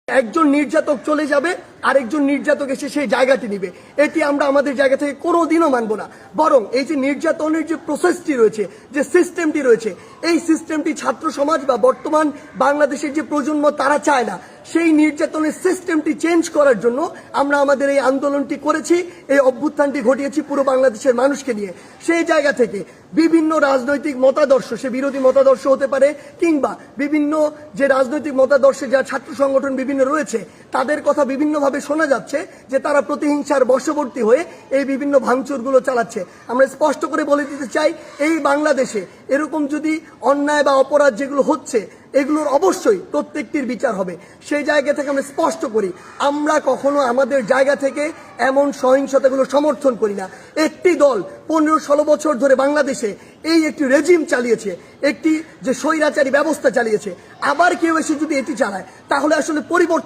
একজন নির্যাতক চলে যাবে আরেকজন নির্যাতক এসে সেই জায়গাটি নিবে, এটি আমরা আমাদের জায়গা থেকে কোনোদিনও মানব না। বরং এই যে নির্যাতনের যে প্রসেসটি রয়েছে, যে সিস্টেমটি রয়েছে, এই সিস্টেমটি ছাত্র সমাজ বা বর্তমান বাংলাদেশের যে প্রজন্ম তারা চায় না। সেই নির্যাতনের সিস্টেমটি চেঞ্জ করার জন্য আমরা আমাদের এই আন্দোলনটি করেছি, এই অভ্যুত্থানটি ঘটিয়েছি পুরো বাংলাদেশের মানুষকে নিয়ে। সেই জায়গা থেকে বিভিন্ন রাজনৈতিক মতাদর্শ, সে বিরোধী মতাদর্শ হতে পারে কিংবা বিভিন্ন যে রাজনৈতিক মতাদর্শে যা ছাত্র সংগঠন বিভিন্ন রয়েছে, তাদের কথা বিভিন্নভাবে শোনা যাচ্ছে যে তারা প্রতিহিংসার বশবর্তী হয়ে এই বিভিন্ন ভাঙচুরগুলো চালাচ্ছে। আমরা স্পষ্ট করে বলে দিতে চাই, এই বাংলাদেশে এরকম যদি অন্যায় বা অপরাধ যেগুলো হচ্ছে এগুলোর অবশ্যই প্রত্যেকটির বিচার হবে। সেই জায়গা থেকে আমরা স্পষ্ট করি, আমরা কখনো আমাদের জায়গা থেকে এমন সহিংসতাগুলো সমর্থন করি না। একটি দল 15-16 বছর ধরে বাংলাদেশে এই একটি রেজিম চালিয়েছে, একটি যে স্বৈরাচারী ব্যবস্থা চালিয়েছে, আবার কেউ এসে যদি এটি চালায় তাহলে আসলে পরিবর্তন